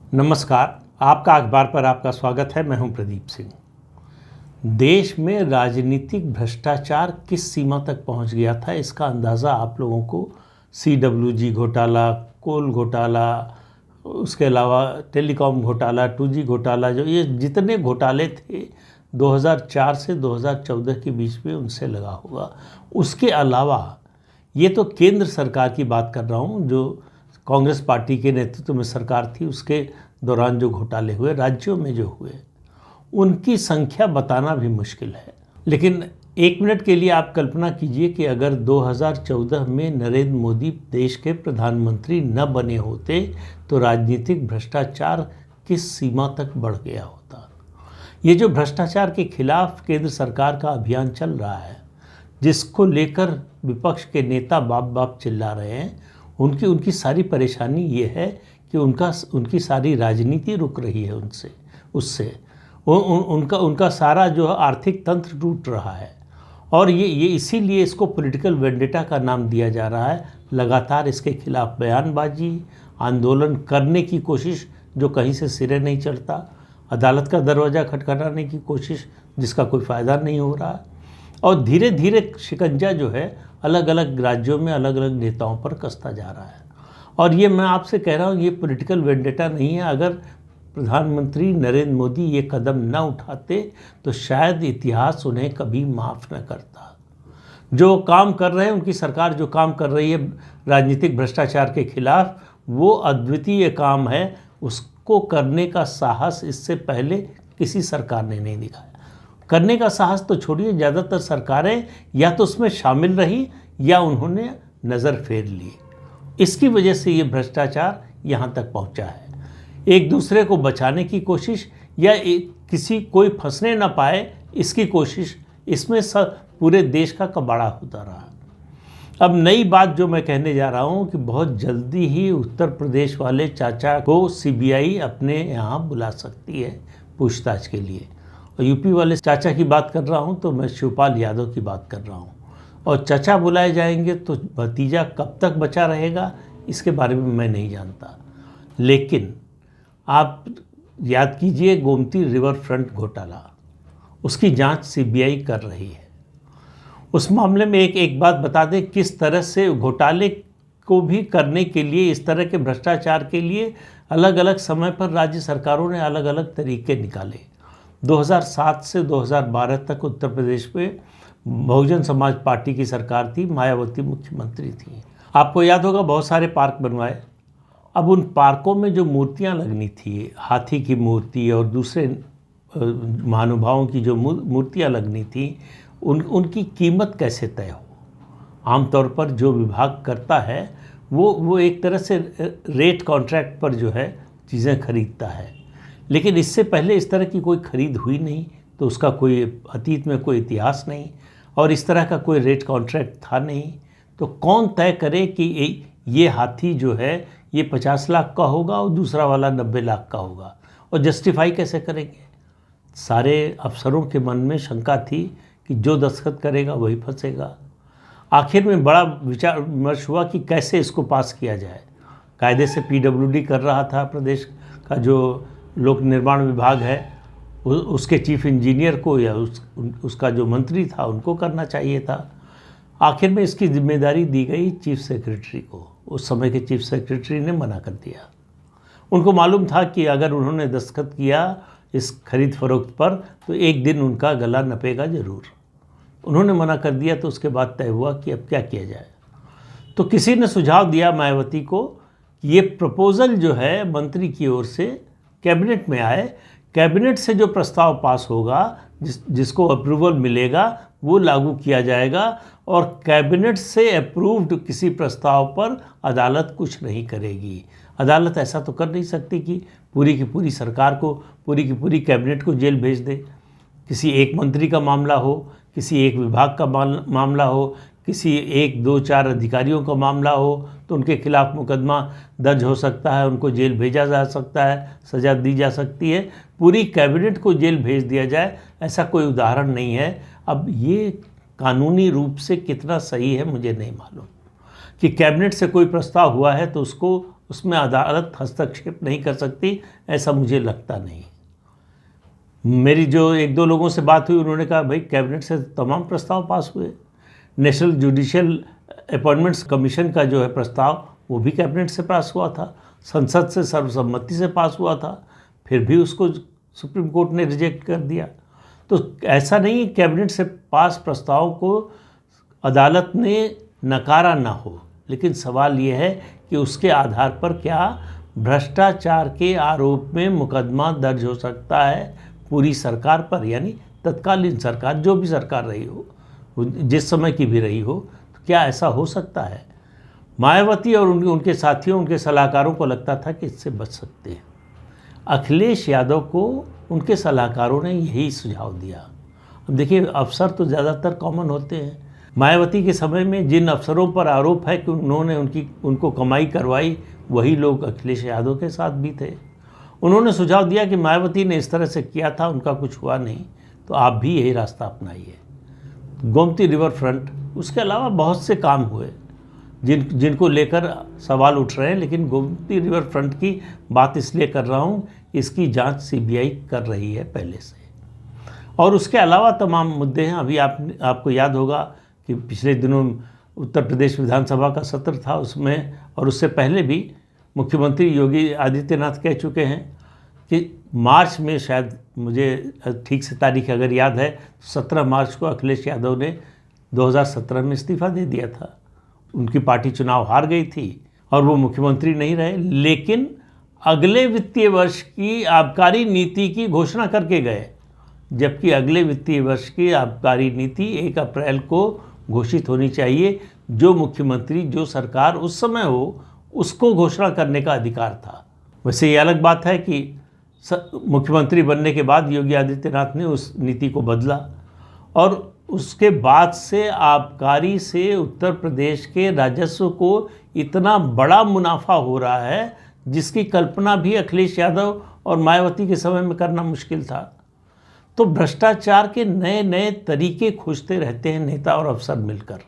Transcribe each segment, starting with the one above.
नमस्कार। आपका अखबार पर आपका स्वागत है। मैं हूं प्रदीप सिंह। देश में राजनीतिक भ्रष्टाचार किस सीमा तक पहुंच गया था, इसका अंदाज़ा आप लोगों को CWG घोटाला, कोल घोटाला, उसके अलावा टेलीकॉम घोटाला, 2G घोटाला, जो ये जितने घोटाले थे 2004 से 2014 के बीच में, उनसे लगा होगा। उसके अलावा ये तो केंद्र सरकार की बात कर रहा हूँ, जो कांग्रेस पार्टी के नेतृत्व में सरकार थी, उसके दौरान जो घोटाले हुए, राज्यों में जो हुए, उनकी संख्या बताना भी मुश्किल है। लेकिन एक मिनट के लिए आप कल्पना कीजिए कि अगर 2014 में नरेंद्र मोदी देश के प्रधानमंत्री न बने होते तो राजनीतिक भ्रष्टाचार किस सीमा तक बढ़ गया होता। ये जो भ्रष्टाचार के खिलाफ केंद्र सरकार का अभियान चल रहा है, जिसको लेकर विपक्ष के नेता बाप बाप चिल्ला रहे हैं, उनकी सारी परेशानी ये है कि उनकी सारी राजनीति रुक रही है उससे उनका सारा जो आर्थिक तंत्र टूट रहा है। और ये इसीलिए इसको पॉलिटिकल वेंडेटा का नाम दिया जा रहा है। लगातार इसके खिलाफ बयानबाजी, आंदोलन करने की कोशिश जो कहीं से सिरे नहीं चढ़ता, अदालत का दरवाज़ा खटखटाने की कोशिश जिसका कोई फ़ायदा नहीं हो रहा, और धीरे धीरे शिकंजा जो है अलग अलग राज्यों में अलग अलग नेताओं पर कसता जा रहा है। और ये मैं आपसे कह रहा हूँ, ये पॉलिटिकल वेंडेटा नहीं है। अगर प्रधानमंत्री नरेंद्र मोदी ये कदम न उठाते तो शायद इतिहास उन्हें कभी माफ़ न करता। जो काम कर रहे हैं, उनकी सरकार जो काम कर रही है राजनीतिक भ्रष्टाचार के खिलाफ, वो अद्वितीय काम है। उसको करने का साहस इससे पहले किसी सरकार ने नहीं दिखाया। करने का साहस तो छोड़िए, ज़्यादातर सरकारें या तो उसमें शामिल रही या उन्होंने नज़र फेर ली। इसकी वजह से ये भ्रष्टाचार यहाँ तक पहुँचा है। एक दूसरे को बचाने की कोशिश या कोई फंसने ना पाए, इसकी कोशिश, इसमें सब पूरे देश का कबाड़ा होता रहा। अब नई बात जो मैं कहने जा रहा हूँ कि बहुत जल्दी ही उत्तर प्रदेश वाले चाचा को CBI अपने यहाँ बुला सकती है पूछताछ के लिए। और यूपी वाले चाचा की बात कर रहा हूँ तो मैं शिवपाल यादव की बात कर रहा हूँ। और चाचा बुलाए जाएंगे तो भतीजा कब तक बचा रहेगा, इसके बारे में मैं नहीं जानता। लेकिन आप याद कीजिए, गोमती रिवर फ्रंट घोटाला, उसकी जांच CBI कर रही है। उस मामले में एक बात बता दें, किस तरह से घोटाले को भी करने के लिए, इस तरह के भ्रष्टाचार के लिए अलग अलग समय पर राज्य सरकारों ने अलग अलग तरीके निकाले। 2007 से 2012 तक उत्तर प्रदेश में बहुजन समाज पार्टी की सरकार थी, मायावती मुख्यमंत्री थी। आपको याद होगा, बहुत सारे पार्क बनवाए। अब उन पार्कों में जो मूर्तियां लगनी थी, हाथी की मूर्ति और दूसरे महानुभावों की जो मूर्तियां लगनी थी, उनकी कीमत कैसे तय हो। आमतौर पर जो विभाग करता है वो एक तरह से रेट कॉन्ट्रैक्ट पर जो है चीज़ें खरीदता है। लेकिन इससे पहले इस तरह की कोई खरीद हुई नहीं, तो उसका कोई अतीत में कोई इतिहास नहीं और इस तरह का कोई रेट कॉन्ट्रैक्ट था नहीं। तो कौन तय करे कि ये हाथी जो है ये 50 लाख का होगा और दूसरा वाला 90 लाख का होगा, और जस्टिफाई कैसे करेंगे। सारे अफसरों के मन में शंका थी कि जो दस्तखत करेगा वही फंसेगा। आखिर में बड़ा विचार विमर्श हुआ कि कैसे इसको पास किया जाए। कायदे से PWD कर रहा था, प्रदेश का जो लोक निर्माण विभाग है उसके चीफ इंजीनियर को या उसका जो मंत्री था उनको करना चाहिए था। आखिर में इसकी जिम्मेदारी दी गई चीफ सेक्रेटरी को। उस समय के चीफ सेक्रेटरी ने मना कर दिया। उनको मालूम था कि अगर उन्होंने दस्तखत किया इस खरीद फरोख्त पर तो एक दिन उनका गला नपेगा ज़रूर। उन्होंने मना कर दिया, तो उसके बाद तय हुआ कि अब क्या किया जाए। तो किसी ने सुझाव दिया मायावती को कि ये प्रपोज़ल जो है मंत्री की ओर से कैबिनेट में आए, कैबिनेट से जो प्रस्ताव पास होगा, जिसको अप्रूवल मिलेगा, वो लागू किया जाएगा, और कैबिनेट से अप्रूव्ड किसी प्रस्ताव पर अदालत कुछ नहीं करेगी। अदालत ऐसा तो कर नहीं सकती कि पूरी की पूरी सरकार को, पूरी की पूरी कैबिनेट को जेल भेज दे। किसी एक मंत्री का मामला हो, किसी एक विभाग का मामला हो, किसी 1, 2, 4 अधिकारियों का मामला हो, तो उनके खिलाफ मुकदमा दर्ज हो सकता है, उनको जेल भेजा जा सकता है, सज़ा दी जा सकती है। पूरी कैबिनेट को जेल भेज दिया जाए, ऐसा कोई उदाहरण नहीं है। अब ये कानूनी रूप से कितना सही है मुझे नहीं मालूम कि कैबिनेट से कोई प्रस्ताव हुआ है तो उसको उसमें अदालत हस्तक्षेप नहीं कर सकती, ऐसा मुझे लगता नहीं। मेरी जो एक दो लोगों से बात हुई, उन्होंने कहा भाई कैबिनेट से तमाम प्रस्ताव पास हुए। नेशनल जुडिशियल अपॉइंटमेंट्स कमीशन का जो है प्रस्ताव, वो भी कैबिनेट से पास हुआ था, संसद से सर्वसम्मति से पास हुआ था, फिर भी उसको सुप्रीम कोर्ट ने रिजेक्ट कर दिया। तो ऐसा नहीं कैबिनेट से पास प्रस्ताव को अदालत ने नकारा ना हो, लेकिन सवाल ये है कि उसके आधार पर क्या भ्रष्टाचार के आरोप में मुकदमा दर्ज हो सकता है पूरी सरकार पर, यानी तत्कालीन सरकार, जो भी सरकार रही हो, जिस समय की भी रही हो, तो क्या ऐसा हो सकता है? मायावती और उनके साथियों, उनके सलाहकारों को लगता था कि इससे बच सकते हैं। अखिलेश यादव को उनके सलाहकारों ने यही सुझाव दिया। अब देखिए, अफसर तो ज़्यादातर कॉमन होते हैं। मायावती के समय में जिन अफसरों पर आरोप है कि उन्होंने उनको कमाई करवाई, वही लोग अखिलेश यादव के साथ भी थे। उन्होंने सुझाव दिया कि मायावती ने इस तरह से किया था, उनका कुछ हुआ नहीं, तो आप भी यही रास्ता अपनाइए। गोमती रिवर फ्रंट, उसके अलावा बहुत से काम हुए जिनको लेकर सवाल उठ रहे हैं, लेकिन गोमती रिवर फ्रंट की बात इसलिए कर रहा हूँ, इसकी जांच सीबीआई कर रही है पहले से, और उसके अलावा तमाम मुद्दे हैं। अभी आपको याद होगा कि पिछले दिनों उत्तर प्रदेश विधानसभा का सत्र था, उसमें और उससे पहले भी मुख्यमंत्री योगी आदित्यनाथ कह चुके हैं कि मार्च में, शायद मुझे ठीक से तारीख अगर याद है, 17 मार्च को अखिलेश यादव ने 2017 में इस्तीफ़ा दे दिया था। उनकी पार्टी चुनाव हार गई थी और वो मुख्यमंत्री नहीं रहे, लेकिन अगले वित्तीय वर्ष की आबकारी नीति की घोषणा करके गए, जबकि अगले वित्तीय वर्ष की आबकारी नीति 1 अप्रैल को घोषित होनी चाहिए। जो मुख्यमंत्री, जो सरकार उस समय हो, उसको घोषणा करने का अधिकार था। वैसे ये अलग बात है कि मुख्यमंत्री बनने के बाद योगी आदित्यनाथ ने उस नीति को बदला, और उसके बाद से आबकारी से उत्तर प्रदेश के राजस्व को इतना बड़ा मुनाफा हो रहा है, जिसकी कल्पना भी अखिलेश यादव और मायावती के समय में करना मुश्किल था। तो भ्रष्टाचार के नए नए तरीके खोजते रहते हैं नेता और अफसर मिलकर।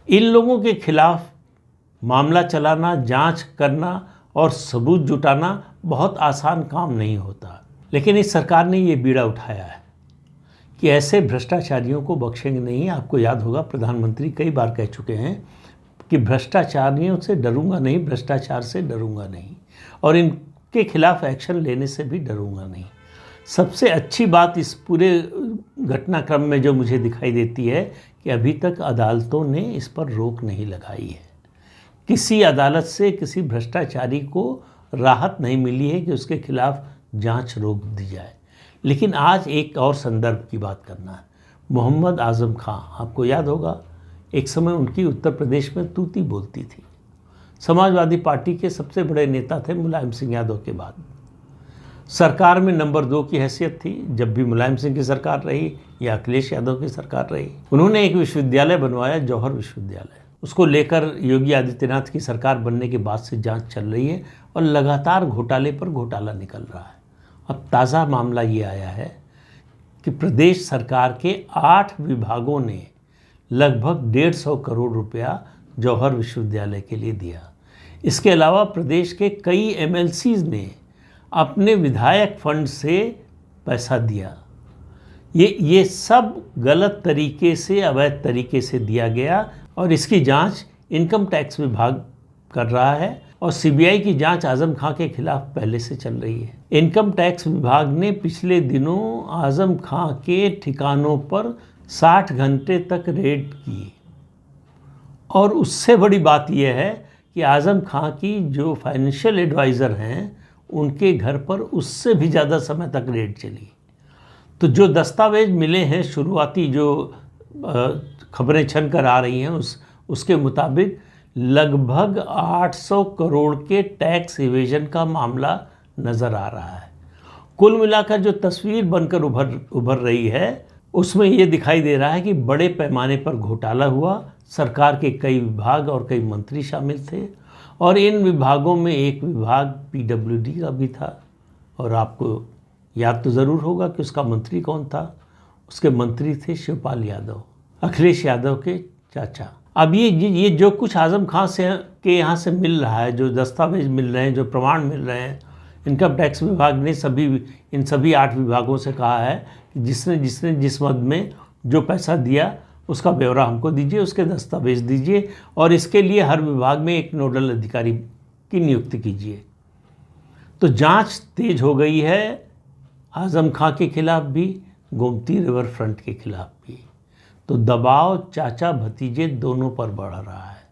इन लोगों के खिलाफ मामला चलाना, जांच करना और सबूत जुटाना बहुत आसान काम नहीं होता, लेकिन इस सरकार ने ये बीड़ा उठाया है कि ऐसे भ्रष्टाचारियों को बख्शेंगे नहीं। आपको याद होगा, प्रधानमंत्री कई बार कह चुके हैं कि भ्रष्टाचारियों से डरूंगा नहीं, भ्रष्टाचार से डरूंगा नहीं, और इनके खिलाफ एक्शन लेने से भी डरूंगा नहीं। सबसे अच्छी बात इस पूरे घटनाक्रम में जो मुझे दिखाई देती है कि अभी तक अदालतों ने इस पर रोक नहीं लगाई है। किसी अदालत से किसी भ्रष्टाचारी को राहत नहीं मिली है कि उसके खिलाफ जांच रोक दी जाए। लेकिन आज एक और संदर्भ की बात करना है। मोहम्मद आज़म खां, आपको याद होगा, एक समय उनकी उत्तर प्रदेश में तूती बोलती थी। समाजवादी पार्टी के सबसे बड़े नेता थे मुलायम सिंह यादव के बाद। सरकार में नंबर 2 की हैसियत थी, जब भी मुलायम सिंह की सरकार रही या अखिलेश यादव की सरकार रही। उन्होंने एक विश्वविद्यालय बनवाया, जौहर विश्वविद्यालय। उसको लेकर योगी आदित्यनाथ की सरकार बनने के बाद से जांच चल रही है और लगातार घोटाले पर घोटाला निकल रहा है। अब ताज़ा मामला ये आया है कि प्रदेश सरकार के 8 विभागों ने लगभग 150 करोड़ रुपया जौहर विश्वविद्यालय के लिए दिया। इसके अलावा प्रदेश के कई MLCs ने अपने विधायक फंड से पैसा दिया। ये सब गलत तरीके से, अवैध तरीके से दिया गया, और इसकी जांच इनकम टैक्स विभाग कर रहा है, और सीबीआई की जांच आज़म खां के खिलाफ पहले से चल रही है। इनकम टैक्स विभाग ने पिछले दिनों आज़म खां के ठिकानों पर 60 घंटे तक रेड की, और उससे बड़ी बात यह है कि आज़म खां की जो फाइनेंशियल एडवाइज़र हैं, उनके घर पर उससे भी ज़्यादा समय तक रेड चली। तो जो दस्तावेज मिले हैं, शुरुआती जो खबरें छन कर आ रही हैं, उसके मुताबिक लगभग 800 करोड़ के टैक्स इवेजन का मामला नज़र आ रहा है। कुल मिलाकर जो तस्वीर बनकर उभर रही है, उसमें ये दिखाई दे रहा है कि बड़े पैमाने पर घोटाला हुआ। सरकार के कई विभाग और कई मंत्री शामिल थे, और इन विभागों में एक विभाग PWD का भी था। और आपको याद तो ज़रूर होगा कि उसका मंत्री कौन था। उसके मंत्री थे शिवपाल यादव, अखिलेश यादव के चाचा। अब ये जो कुछ आज़म खान से के यहाँ से मिल रहा है, जो दस्तावेज मिल रहे हैं, जो प्रमाण मिल रहे हैं, इनकम टैक्स विभाग ने इन सभी 8 विभागों से कहा है कि जिसने जिस मद में जो पैसा दिया उसका ब्यौरा हमको दीजिए, उसके दस्तावेज दीजिए, और इसके लिए हर विभाग में एक नोडल अधिकारी की नियुक्ति कीजिए। तो जांच तेज हो गई है आज़म खां के खिलाफ भी, गोमती रिवर फ्रंट के खिलाफ भी। तो दबाव चाचा भतीजे दोनों पर बढ़ रहा है।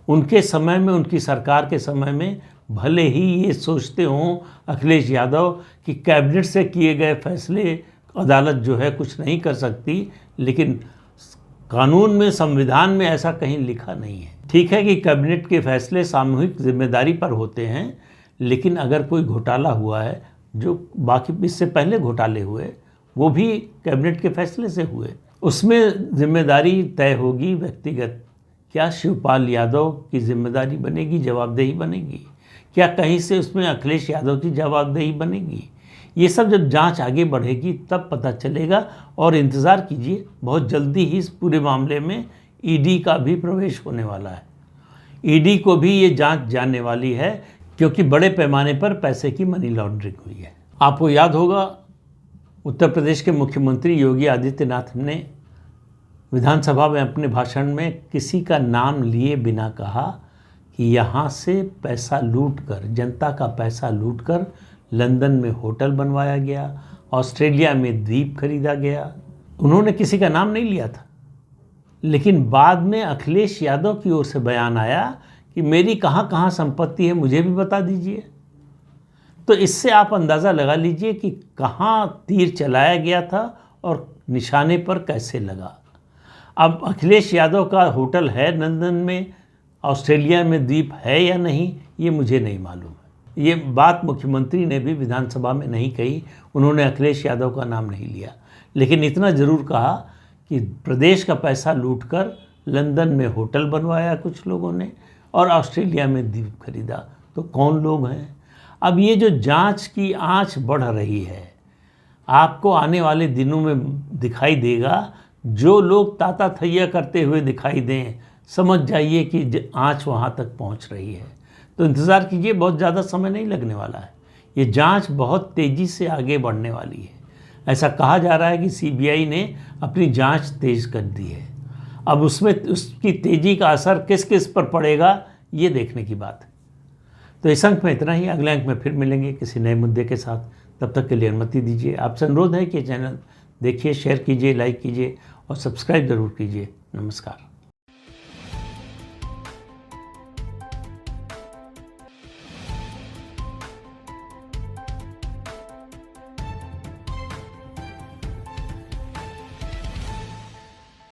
उनके समय में, उनकी सरकार के समय में भले ही ये सोचते हों अखिलेश यादव कि कैबिनेट से किए गए फैसले अदालत जो है कुछ नहीं कर सकती, लेकिन कानून में, संविधान में ऐसा कहीं लिखा नहीं है। ठीक है कि कैबिनेट के फैसले सामूहिक जिम्मेदारी पर होते हैं, लेकिन अगर कोई घोटाला हुआ है, जो बाकी इससे पहले घोटाले हुए वो भी कैबिनेट के फैसले से हुए, उसमें जिम्मेदारी तय होगी व्यक्तिगत। क्या शिवपाल यादव की जिम्मेदारी बनेगी, जवाबदेही बनेगी? क्या कहीं से उसमें अखिलेश यादव की जवाबदेही बनेगी? ये सब जब जांच आगे बढ़ेगी तब पता चलेगा। और इंतज़ार कीजिए, बहुत जल्दी ही इस पूरे मामले में ईडी का भी प्रवेश होने वाला है। ईडी को भी ये जांच जानने वाली है, क्योंकि बड़े पैमाने पर पैसे की मनी लॉन्ड्रिंग हुई है। आपको याद होगा उत्तर प्रदेश के मुख्यमंत्री योगी आदित्यनाथ ने विधानसभा में अपने भाषण में किसी का नाम लिए बिना कहा कि यहाँ से पैसा लूटकर, जनता का पैसा लूटकर लंदन में होटल बनवाया गया, ऑस्ट्रेलिया में द्वीप खरीदा गया। उन्होंने किसी का नाम नहीं लिया था, लेकिन बाद में अखिलेश यादव की ओर से बयान आया कि मेरी कहाँ कहाँ संपत्ति है, मुझे भी बता दीजिए। तो इससे आप अंदाज़ा लगा लीजिए कि कहाँ तीर चलाया गया था और निशाने पर कैसे लगा। अब अखिलेश यादव का होटल है लंदन में, ऑस्ट्रेलिया में द्वीप है या नहीं, ये मुझे नहीं मालूम है। ये बात मुख्यमंत्री ने भी विधानसभा में नहीं कही, उन्होंने अखिलेश यादव का नाम नहीं लिया, लेकिन इतना ज़रूर कहा कि प्रदेश का पैसा लूटकर लंदन में होटल बनवाया कुछ लोगों ने और ऑस्ट्रेलिया में द्वीप खरीदा। तो कौन लोग हैं? अब ये जो जांच की आंच बढ़ रही है, आपको आने वाले दिनों में दिखाई देगा। जो लोग ताता थैया करते हुए दिखाई दें, समझ जाइए कि आंच वहाँ तक पहुँच रही है। तो इंतज़ार कीजिए, बहुत ज़्यादा समय नहीं लगने वाला है। ये जांच बहुत तेज़ी से आगे बढ़ने वाली है। ऐसा कहा जा रहा है कि सीबीआई ने अपनी जांच तेज़ कर दी है। अब उसमें उसकी तेज़ी का असर किस किस पर पड़ेगा, ये देखने की बात है। तो इस अंक में इतना ही। अगले अंक में फिर मिलेंगे किसी नए मुद्दे के साथ। तब तक के लिए अनुमति दीजिए। आपसे अनुरोध है कि चैनल देखिए, शेयर कीजिए, लाइक कीजिए और सब्सक्राइब ज़रूर कीजिए। नमस्कार।